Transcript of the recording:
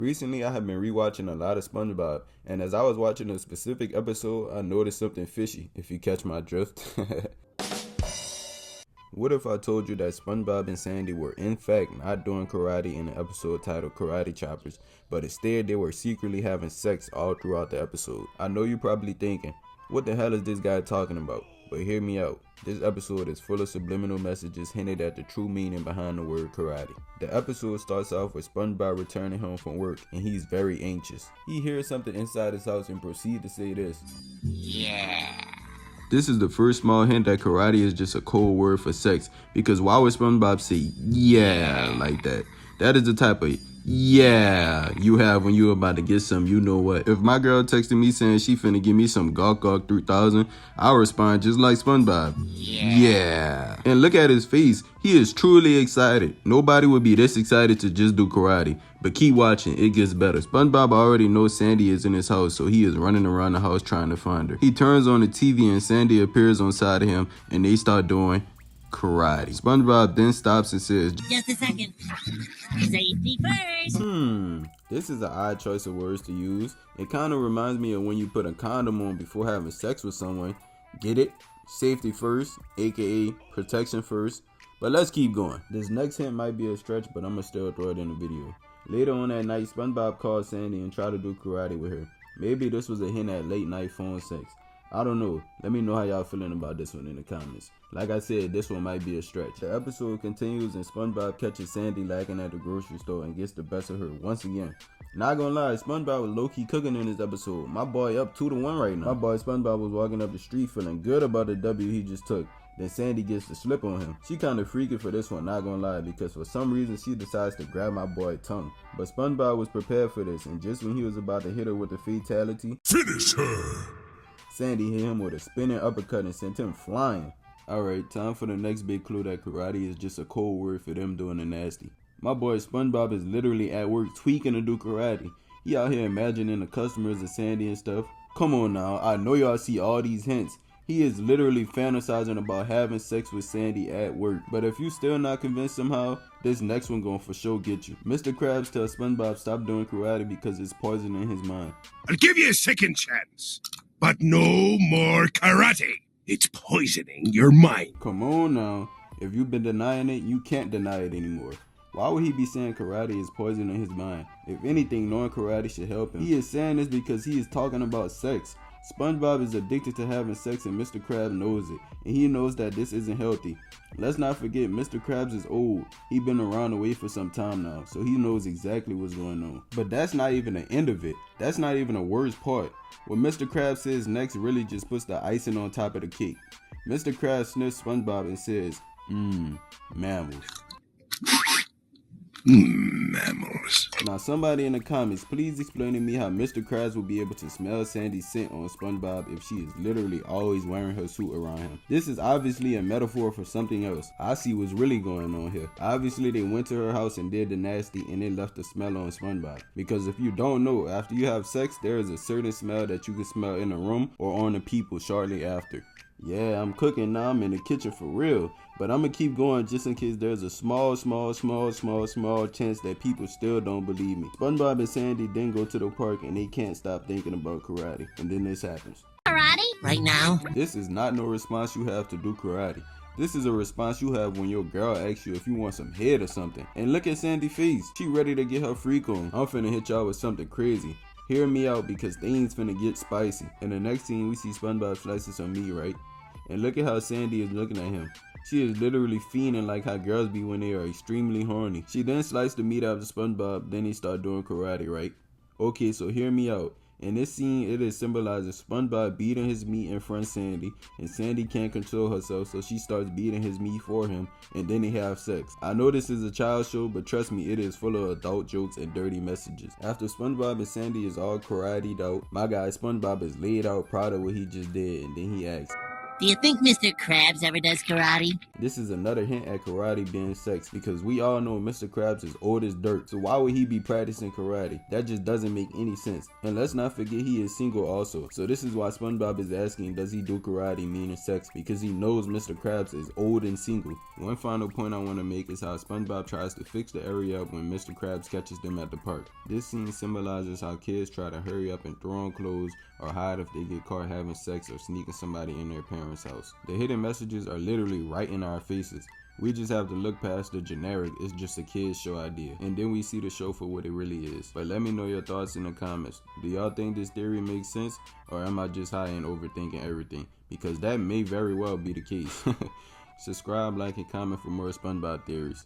Recently, I have been rewatching a lot of SpongeBob, and as I was watching a specific episode, I noticed something fishy, if you catch my drift. What if I told you that SpongeBob and Sandy were in fact not doing karate in the episode titled Karate Choppers, but instead they were secretly having sex all throughout the episode? I know you're probably thinking, what the hell is this guy talking about? But hear me out. This episode is full of subliminal messages hinted at the true meaning behind the word karate. The episode starts off with SpongeBob returning home from work and he's very anxious. He hears something inside his house and proceeds to say this. Yeah. This is the first small hint that karate is just a code word for sex, because why would SpongeBob say yeah like that? That is the type of yeah you have when you're about to get some you know what. If my girl texted me saying she finna give me some Gawk Gawk 3000, I'll respond just like SpongeBob. Yeah. And look at his face. He is truly excited. Nobody would be this excited to just do karate. But keep watching, it gets better. SpongeBob already knows Sandy is in his house, so he is running around the house trying to find her. He turns on the TV and Sandy appears on side of him and they start doing karate. SpongeBob then stops and says, just a second. Safety first. This is an odd choice of words to use. It kind of reminds me of when you put a condom on before having sex with someone. Get it? Safety first, aka protection first. But let's keep going. This next hint might be a stretch, but I'm gonna still throw it in the video. Later on that night, SpongeBob calls Sandy and tried to do karate with her. Maybe this was a hint at late night phone sex. I don't know. Let me know how y'all feeling about this one in the comments. Like I said, this one might be a stretch. The episode continues and SpongeBob catches Sandy lacking at the grocery store and gets the best of her once again. Not gonna lie, SpongeBob was low-key cooking in this episode. My boy up 2-1 right now. My boy SpongeBob was walking up the street feeling good about the W he just took. Then Sandy gets the slip on him. She kinda freaky for this one, not gonna lie, because for some reason she decides to grab my boy's tongue. But SpongeBob was prepared for this, and just when he was about to hit her with the fatality, finish her! Sandy hit him with a spinning uppercut and sent him flying. Alright, time for the next big clue that karate is just a code word for them doing the nasty. My boy SpongeBob is literally at work tweaking to do karate. He out here imagining the customers of Sandy and stuff. Come on now, I know y'all see all these hints. He is literally fantasizing about having sex with Sandy at work. But if you still not convinced somehow, this next one gonna for sure get you. Mr. Krabs tells SpongeBob stop doing karate because it's poison in his mind. I'll give you a second chance, but no more karate. It's poisoning your mind. Come on now. If you've been denying it, you can't deny it anymore. Why would he be saying karate is poison in his mind? If anything, knowing karate should help him. He is saying this because he is talking about sex. SpongeBob is addicted to having sex and Mr. Krabs knows it. And he knows that this isn't healthy. Let's not forget Mr. Krabs is old. He's been around the way for some time now, so he knows exactly what's going on. But that's not even the end of it. That's not even the worst part. What Mr. Krabs says next really just puts the icing on top of the cake. Mr. Krabs sniffs SpongeBob and says, mammals. Mammals. Now somebody in the comments, please explain to me how Mr. Krabs will be able to smell Sandy's scent on SpongeBob if she is literally always wearing her suit around him. This is obviously a metaphor for something else. I see what's really going on here. Obviously they went to her house and did the nasty and they left the smell on SpongeBob. Because if you don't know, after you have sex, there is a certain smell that you can smell in the room or on the people shortly after. Yeah, I'm cooking now, I'm in the kitchen for real. But I'm gonna keep going just in case there's a small chance that people still don't believe me. SpongeBob and Sandy then go to the park and they can't stop thinking about karate. And then this happens. Karate? Right now? This is not no response you have to do karate. This is a response you have when your girl asks you if you want some head or something. And look at Sandy's face. She ready to get her freak on. I'm finna hit y'all with something crazy. Hear me out because things finna get spicy. In the next scene we see SpongeBob slicing some meat, right? And look at how Sandy is looking at him. She is literally fiending like how girls be when they are extremely horny. She then sliced the meat out of SpongeBob, then he start doing karate, right? Okay, so hear me out. In this scene, it is symbolizing SpongeBob beating his meat in front of Sandy, and Sandy can't control herself, so she starts beating his meat for him, and then they have sex. I know this is a child show, but trust me, it is full of adult jokes and dirty messages. After SpongeBob and Sandy is all karate'd out, my guy SpongeBob is laid out proud of what he just did, and then he asks, Do you think Mr. Krabs ever does karate? This is another hint at karate being sex, because we all know Mr. Krabs is old as dirt, so why would he be practicing karate? That just doesn't make any sense. And let's not forget he is single also, so this is why SpongeBob is asking, does he do karate, meaning sex, because he knows Mr. Krabs is old and single. One final point I want to make is how SpongeBob tries to fix the area up when Mr. Krabs catches them at the park. This scene symbolizes how kids try to hurry up and throw on clothes or hide if they get caught having sex or sneaking somebody in their parents' house. The hidden messages are literally right in our faces. We just have to look past the generic, it's just a kid's show idea, and then we see the show for what it really is. But let me know your thoughts in the comments. Do y'all think this theory makes sense, or am I just high and overthinking everything? Because that may very well be the case. Subscribe, like, and comment for more SpongeBob theories.